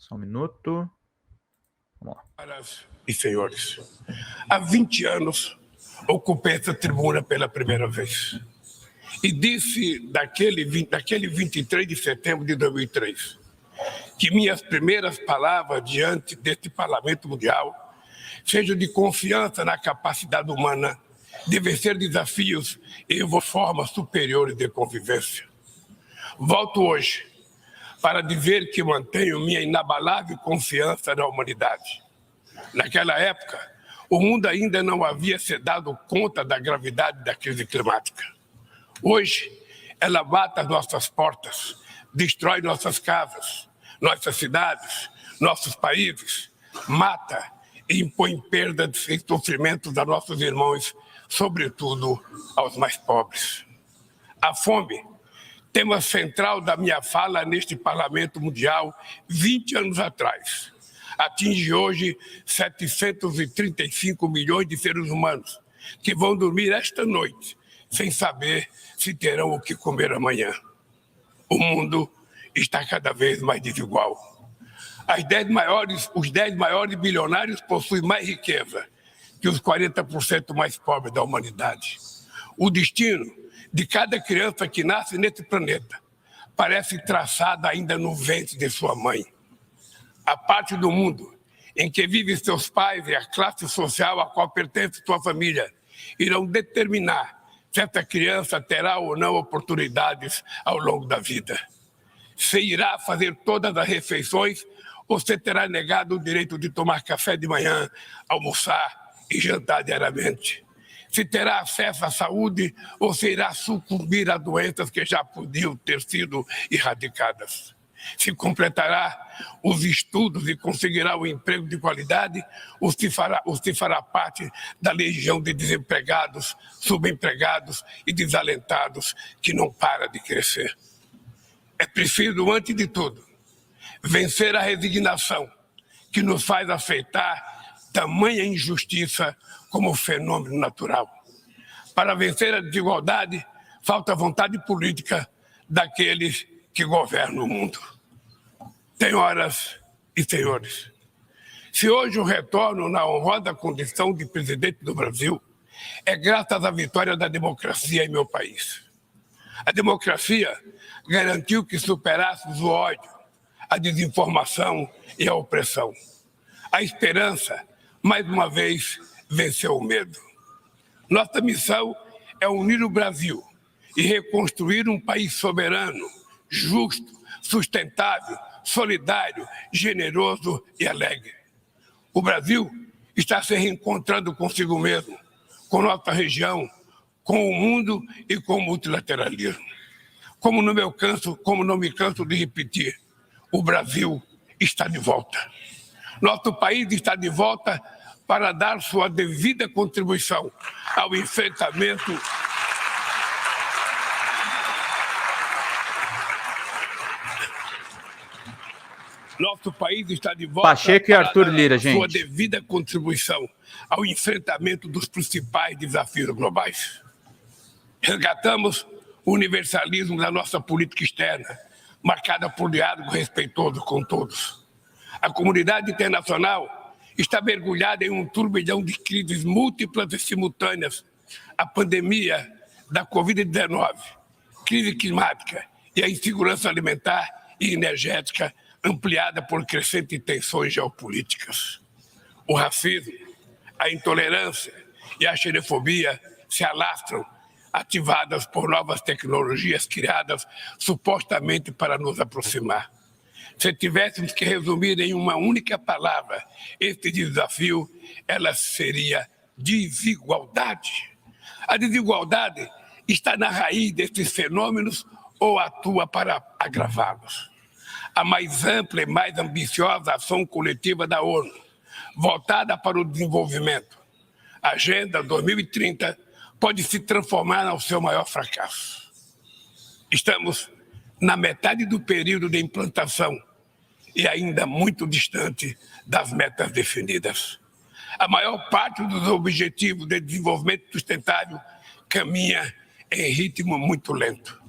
Só um minuto. Vamos lá. Senhoras e senhores, há 20 anos ocupei essa tribuna pela primeira vez e disse daquele 23 de setembro de 2003 que minhas primeiras palavras diante deste Parlamento Mundial sejam de confiança na capacidade humana de vencer desafios e formas superiores de convivência. Volto hoje para dizer que mantenho minha inabalável confiança na humanidade. Naquela época, o mundo ainda não havia se dado conta da gravidade da crise climática. Hoje, ela bate às nossas portas, destrói nossas casas, nossas cidades, nossos países, mata e impõe perdas e sofrimentos a nossos irmãos, sobretudo aos mais pobres. A fome, tema central da minha fala neste Parlamento Mundial 20 anos atrás, atinge hoje 735 milhões de seres humanos que vão dormir esta noite sem saber se terão o que comer amanhã. O mundo está cada vez mais desigual. Os 10 maiores bilionários possuem mais riqueza que os 40% mais pobres da humanidade. O destino de cada criança que nasce nesse planeta parece traçado ainda no ventre de sua mãe. A parte do mundo em que vivem seus pais e a classe social a qual pertence sua família irão determinar se essa criança terá ou não oportunidades ao longo da vida. Se irá fazer todas as refeições ou se terá negado o direito de tomar café de manhã, almoçar e jantar diariamente. Se terá acesso à saúde ou se irá sucumbir a doenças que já podiam ter sido erradicadas. Se completará os estudos e conseguirá o emprego de qualidade ou se fará parte da legião de desempregados, subempregados e desalentados que não para de crescer. É preciso, antes de tudo, vencer a resignação que nos faz aceitar tamanha injustiça como fenômeno natural. Para vencer a desigualdade, falta vontade política daqueles que governam o mundo. Senhoras e senhores, se hoje eu retorno na honrosa condição de presidente do Brasil, é graças à vitória da democracia em meu país. A democracia garantiu que superássemos o ódio, a desinformação e a opressão. A esperança, mais uma vez, venceu o medo. Nossa missão é unir o Brasil e reconstruir um país soberano, justo, sustentável, solidário, generoso e alegre. O Brasil está se reencontrando consigo mesmo, com nossa região, com o mundo e com o multilateralismo. Como não me canso de repetir, o Brasil está de volta. Nosso país está de volta para dar sua devida contribuição ao enfrentamento Nosso país está de volta Pacheco e Arthur Lira, gente. Sua devida contribuição ao enfrentamento dos principais desafios globais. Resgatamos o universalismo da nossa política externa, marcada por diálogo respeitoso com todos. A comunidade internacional está mergulhada em um turbilhão de crises múltiplas e simultâneas. A pandemia da Covid-19, crise climática e a insegurança alimentar e energética ampliada por crescentes tensões geopolíticas. O racismo, a intolerância e a xenofobia se alastram, ativadas por novas tecnologias criadas supostamente para nos aproximar. Se tivéssemos que resumir em uma única palavra este desafio, ela seria desigualdade. A desigualdade está na raiz destes fenômenos ou atua para agravá-los. A mais ampla e mais ambiciosa ação coletiva da ONU, voltada para o desenvolvimento, a Agenda 2030, pode se transformar no seu maior fracasso. Estamos na metade do período de implantação e ainda muito distante das metas definidas. A maior parte dos objetivos de desenvolvimento sustentável caminha em ritmo muito lento.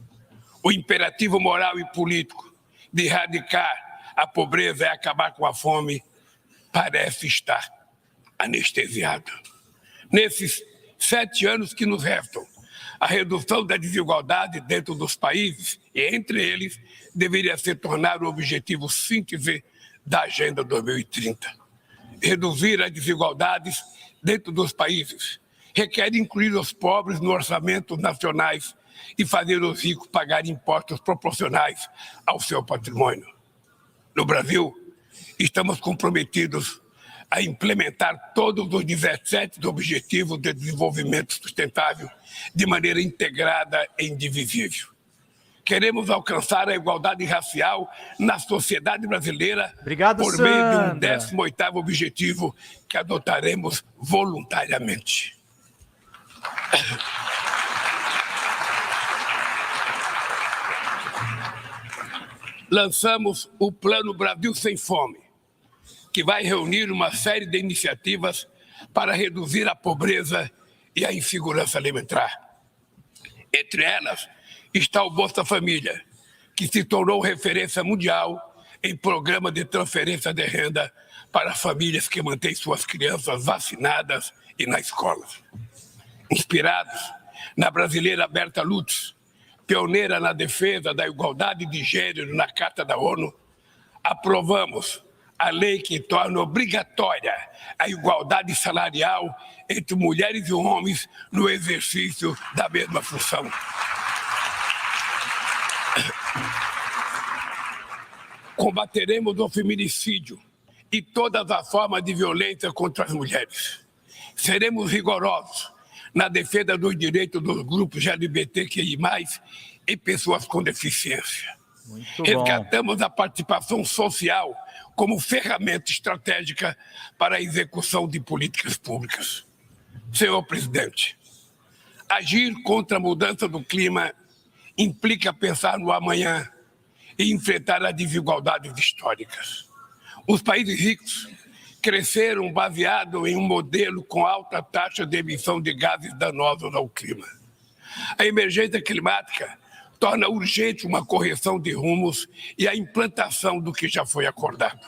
O imperativo moral e político de erradicar a pobreza é acabar com a fome, parece estar anestesiado. Nesses 7 anos que nos restam, a redução da desigualdade dentro dos países e entre eles deveria se tornar o objetivo síntese da Agenda 2030. Reduzir as desigualdades dentro dos países requer incluir os pobres nos orçamentos nacionais e fazer os ricos pagar impostos proporcionais ao seu patrimônio. No Brasil, estamos comprometidos a implementar todos os 17 Objetivos de Desenvolvimento Sustentável de maneira integrada e indivisível. Queremos alcançar a igualdade racial na sociedade brasileira por meio de um 18º objetivo que adotaremos voluntariamente. Lançamos o Plano Brasil Sem Fome, que vai reunir uma série de iniciativas para reduzir a pobreza e a insegurança alimentar. Entre elas está o Bolsa Família, que se tornou referência mundial em programa de transferência de renda para famílias que mantêm suas crianças vacinadas e na escola. Inspirados na brasileira Berta Lutz, pioneira na defesa da igualdade de gênero na Carta da ONU, aprovamos a lei que torna obrigatória a igualdade salarial entre mulheres e homens no exercício da mesma função. Combateremos o feminicídio e todas as formas de violência contra as mulheres. Seremos rigorosos na defesa dos direitos dos grupos LGBTQI+, e pessoas com deficiência. Resgatamos a participação social como ferramenta estratégica para a execução de políticas públicas. Senhor presidente, agir contra a mudança do clima implica pensar no amanhã e enfrentar as desigualdades históricas. Os países ricos cresceram baseado em um modelo com alta taxa de emissão de gases danosos ao clima. A emergência climática torna urgente uma correção de rumos e a implantação do que já foi acordado.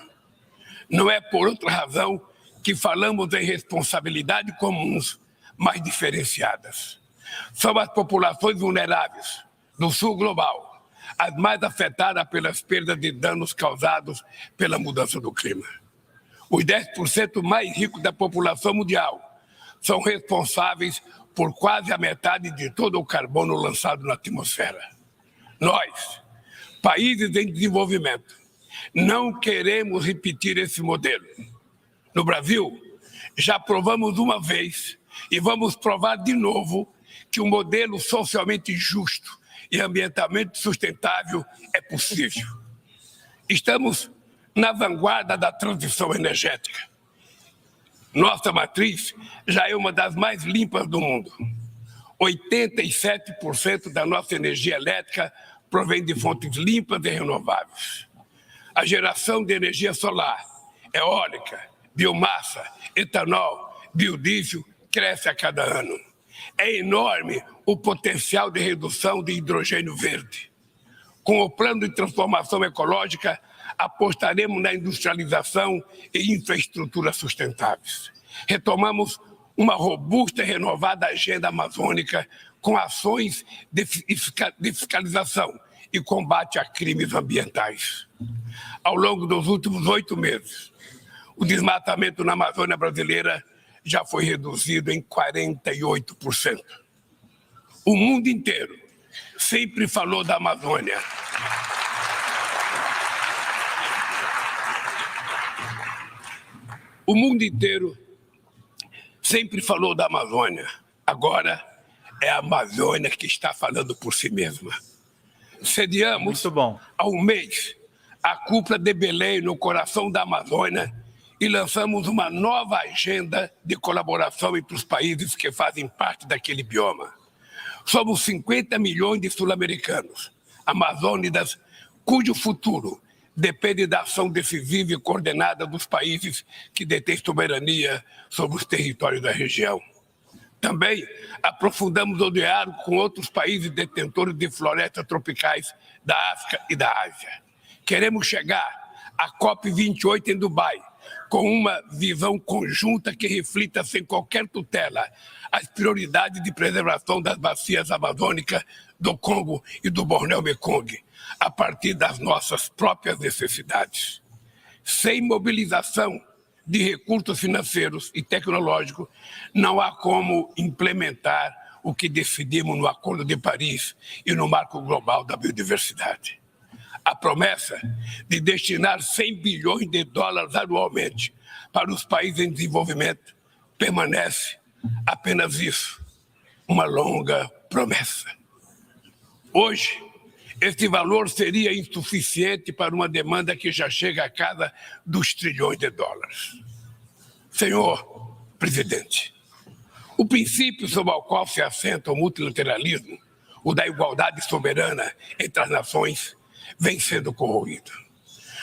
Não é por outra razão que falamos em responsabilidades comuns, mas diferenciadas. São as populações vulneráveis do sul global as mais afetadas pelas perdas de danos causados pela mudança do clima. Os 10% mais ricos da população mundial são responsáveis por quase a metade de todo o carbono lançado na atmosfera. Nós, países em desenvolvimento, não queremos repetir esse modelo. No Brasil, já provamos uma vez e vamos provar de novo que um modelo socialmente justo e ambientalmente sustentável é possível. Estamos na vanguarda da transição energética. Nossa matriz já é uma das mais limpas do mundo. 87% da nossa energia elétrica provém de fontes limpas e renováveis. A geração de energia solar, eólica, biomassa, etanol, biodiesel cresce a cada ano. É enorme o potencial de redução de hidrogênio verde. Com o plano de transformação ecológica, apostaremos na industrialização e infraestrutura sustentáveis. Retomamos uma robusta e renovada agenda amazônica com ações de fiscalização e combate a crimes ambientais. Ao longo dos últimos 8 meses, o desmatamento na Amazônia brasileira já foi reduzido em 48%. O mundo inteiro sempre falou da Amazônia. O mundo inteiro sempre falou da Amazônia. Agora é a Amazônia que está falando por si mesma. Sediamos há um mês a cúpula de Belém no coração da Amazônia e lançamos uma nova agenda de colaboração entre os países que fazem parte daquele bioma. Somos 50 milhões de sul-americanos, amazônidas, cujo futuro depende da ação decisiva e coordenada dos países que detêm soberania sobre os territórios da região. Também aprofundamos o diálogo com outros países detentores de florestas tropicais da África e da Ásia. Queremos chegar a COP28 em Dubai, com uma visão conjunta que reflita sem qualquer tutela as prioridades de preservação das bacias amazônicas do Congo e do Bornéu-Mekong, a partir das nossas próprias necessidades. Sem mobilização de recursos financeiros e tecnológicos, não há como implementar o que decidimos no Acordo de Paris e no Marco Global da Biodiversidade. A promessa de destinar 100 bilhões de dólares anualmente para os países em desenvolvimento permanece apenas isso, uma longa promessa. Hoje, esse valor seria insuficiente para uma demanda que já chega à casa dos trilhões de dólares. Senhor presidente, o princípio sobre o qual se assenta o multilateralismo, o da igualdade soberana entre as nações, vem sendo corroído.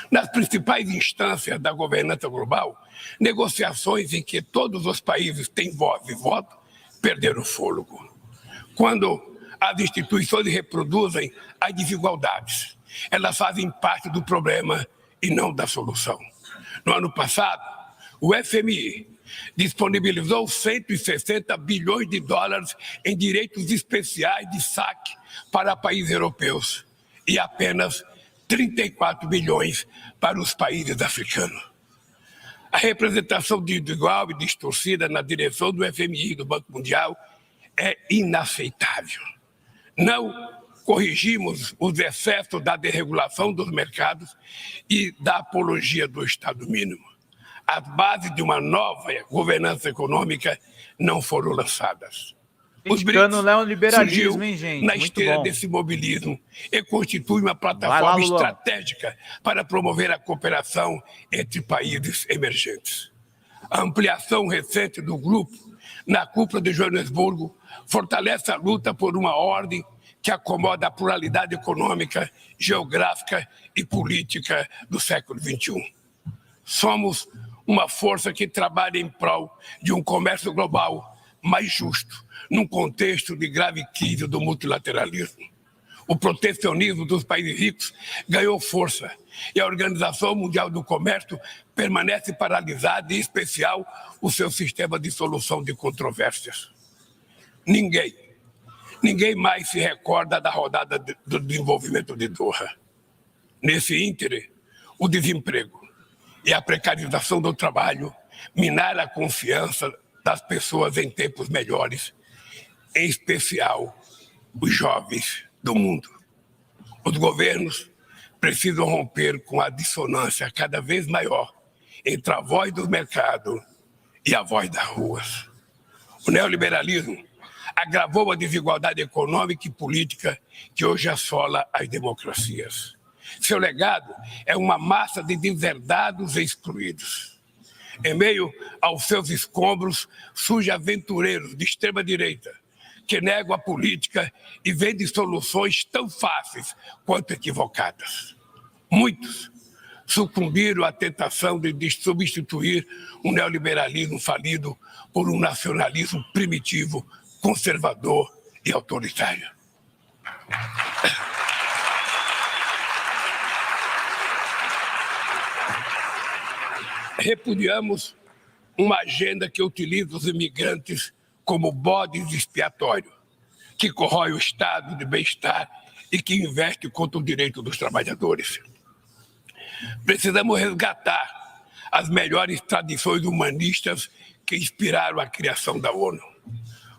Nas principais instâncias da governança global, negociações em que todos os países têm voz e voto perderam o fôlego. Quando as instituições reproduzem as desigualdades, elas fazem parte do problema e não da solução. No ano passado, o FMI disponibilizou 160 bilhões de dólares em direitos especiais de saque para países europeus e apenas 34 bilhões para os países africanos. A representação desigual e distorcida na direção do FMI e do Banco Mundial é inaceitável. Não corrigimos os excessos da desregulação dos mercados e da apologia do Estado mínimo. As bases de uma nova governança econômica não foram lançadas. Os BRICS neoliberalismo, hein, gente? na Muito esteira bom. desse mobilismo e constitui uma plataforma estratégica para promover a cooperação entre países emergentes. A ampliação recente do grupo na cúpula de Joanesburgo fortalece a luta por uma ordem que acomoda a pluralidade econômica, geográfica e política do século XXI. Somos uma força que trabalha em prol de um comércio global mais justo, num contexto de grave crise do multilateralismo. O protecionismo dos países ricos ganhou força e a Organização Mundial do Comércio permanece paralisada, em especial o seu sistema de solução de controvérsias. Ninguém mais se recorda da rodada do desenvolvimento de Doha. Nesse íntere, o desemprego e a precarização do trabalho minaram a confiança das pessoas em tempos melhores, em especial os jovens do mundo. Os governos precisam romper com a dissonância cada vez maior entre a voz do mercado e a voz das ruas. O neoliberalismo agravou a desigualdade econômica e política que hoje assola as democracias. Seu legado é uma massa de deserdados e excluídos. Em meio aos seus escombros, surgem aventureiros de extrema-direita que negam a política e vendem soluções tão fáceis quanto equivocadas. Muitos sucumbiram à tentação de substituir um neoliberalismo falido por um nacionalismo primitivo, conservador e autoritário. Repudiamos uma agenda que utiliza os imigrantes como bodes expiatório, que corrói o estado de bem-estar e que investe contra o direito dos trabalhadores. Precisamos resgatar as melhores tradições humanistas que inspiraram a criação da ONU.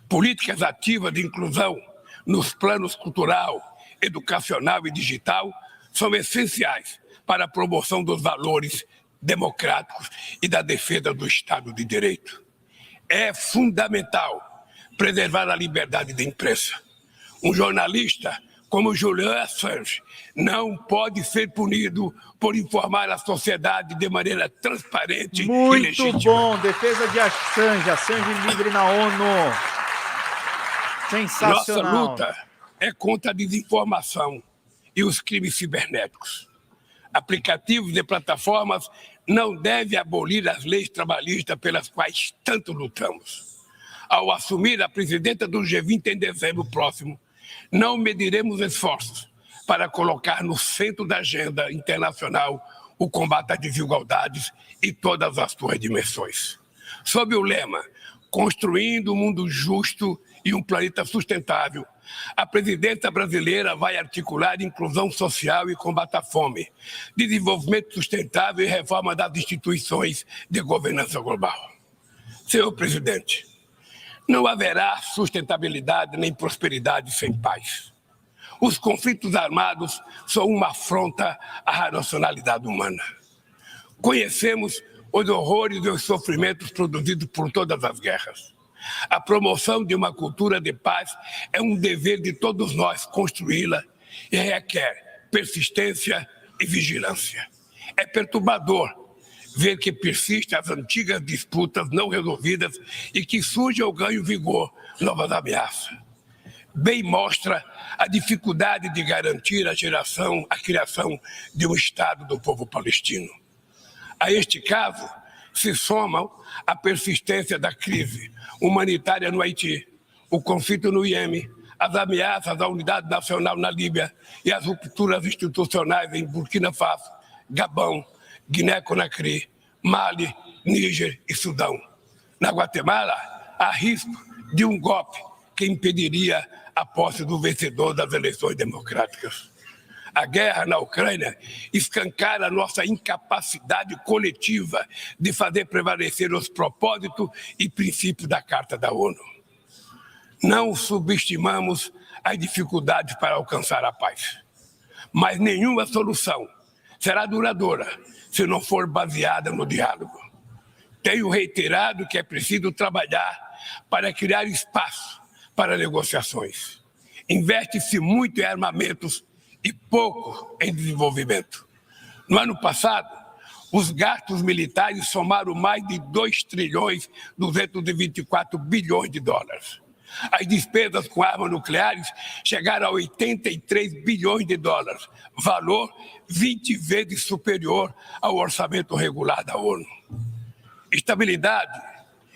Políticas ativas de inclusão nos planos cultural, educacional e digital são essenciais para a promoção dos valores democráticos e da defesa do Estado de Direito. É fundamental preservar a liberdade de imprensa. Um jornalista como Julian Assange não pode ser punido por informar a sociedade de maneira transparente e legítima. Muito bom, defesa de Assange, Assange livre na ONU. Sensacional. Nossa luta é contra a desinformação e os crimes cibernéticos. Aplicativos e plataformas não devem abolir as leis trabalhistas pelas quais tanto lutamos. Ao assumir a presidenta do G20 em dezembro próximo, não mediremos esforços para colocar no centro da agenda internacional o combate às desigualdades em todas as suas dimensões. Sob o lema Construindo um Mundo Justo e um Planeta Sustentável, a presidência brasileira vai articular inclusão social e combate à fome, desenvolvimento sustentável e reforma das instituições de governança global. Senhor presidente, não haverá sustentabilidade nem prosperidade sem paz. Os conflitos armados são uma afronta à racionalidade humana. Conhecemos os horrores e os sofrimentos produzidos por todas as guerras. A promoção de uma cultura de paz é um dever de todos nós construí-la e requer persistência e vigilância. É perturbador ver que persistem as antigas disputas não resolvidas e que surgem ou ganham vigor novas ameaças. Bem mostra a dificuldade de garantir a criação de um Estado do povo palestino. A este caso se somam a persistência da crise humanitária no Haiti, o conflito no Iêmen, as ameaças à unidade nacional na Líbia e as rupturas institucionais em Burkina Faso, Gabão, Guiné-Conakry, Mali, Níger e Sudão. Na Guatemala, há risco de um golpe que impediria a posse do vencedor das eleições democráticas. A guerra na Ucrânia escancara nossa incapacidade coletiva de fazer prevalecer os propósitos e princípios da Carta da ONU. Não subestimamos as dificuldades para alcançar a paz, mas nenhuma solução será duradoura se não for baseada no diálogo. Tenho reiterado que é preciso trabalhar para criar espaço para negociações. Investe-se muito em armamentos e pouco em desenvolvimento. No ano passado, os gastos militares somaram mais de 2,224 bilhões de dólares. As despesas com armas nucleares chegaram a 83 bilhões de dólares, valor 20 vezes superior ao orçamento regular da ONU. Estabilidade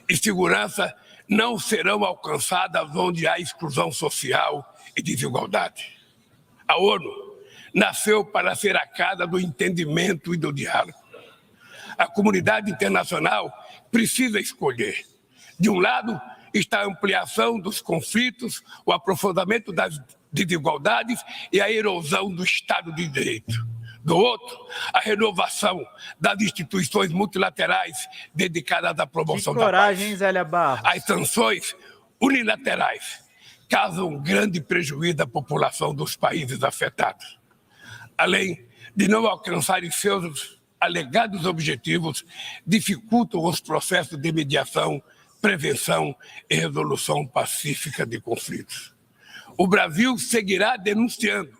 e segurança não serão alcançadas onde há exclusão social e desigualdade. A ONU nasceu para ser a casa do entendimento e do diálogo. A comunidade internacional precisa escolher. De um lado, está a ampliação dos conflitos, o aprofundamento das desigualdades e a erosão do Estado de Direito. Do outro, a renovação das instituições multilaterais dedicadas à promoção da paz. Hein, Zélia Barros? As sanções unilaterais causam grande prejuízo à população dos países afetados. Além de não alcançarem seus alegados objetivos, dificultam os processos de mediação, prevenção e resolução pacífica de conflitos. O Brasil seguirá denunciando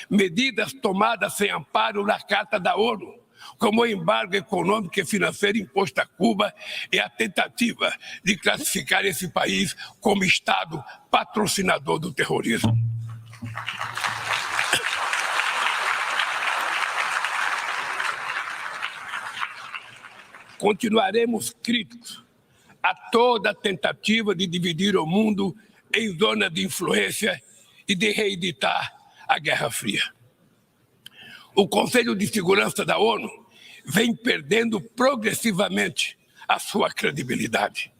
medidas tomadas sem amparo na Carta da ONU, como o embargo econômico e financeiro imposto a Cuba e a tentativa de classificar esse país como Estado patrocinador do terrorismo. Continuaremos críticos a toda tentativa de dividir o mundo em zonas de influência e de reeditar a Guerra Fria. O Conselho de Segurança da ONU vem perdendo progressivamente a sua credibilidade.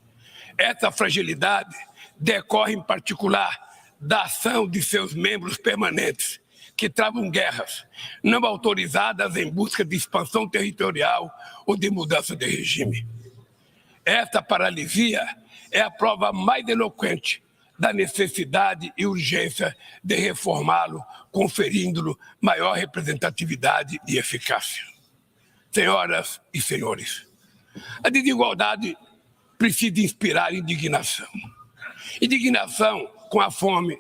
Essa fragilidade decorre, em particular, da ação de seus membros permanentes, que travam guerras não autorizadas em busca de expansão territorial ou de mudança de regime. Esta paralisia é a prova mais eloquente da necessidade e urgência de reformá-lo, conferindo-lhe maior representatividade e eficácia. Senhoras e senhores, a desigualdade precisa inspirar indignação. Indignação com a fome,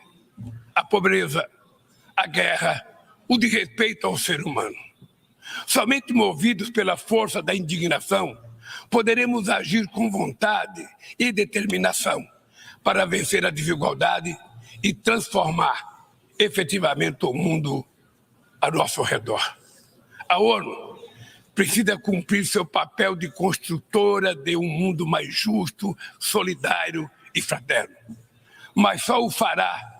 a pobreza, a guerra, o desrespeito ao ser humano. Somente movidos pela força da indignação, poderemos agir com vontade e determinação para vencer a desigualdade e transformar efetivamente o mundo ao nosso redor. A ONU precisa cumprir seu papel de construtora de um mundo mais justo, solidário e fraterno. Mas só o fará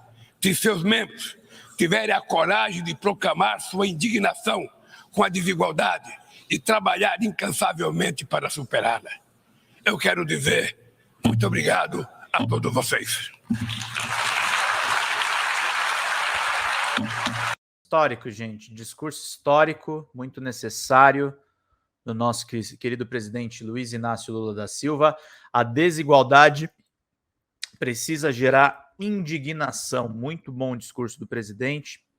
se seus membros tiverem a coragem de proclamar sua indignação com a desigualdade e trabalhar incansavelmente para superá-la. Eu quero dizer muito obrigado a todos vocês. Histórico, gente. Discurso histórico, muito necessário do nosso querido presidente Luiz Inácio Lula da Silva. A desigualdade precisa gerar indignação. Muito bom o discurso do presidente.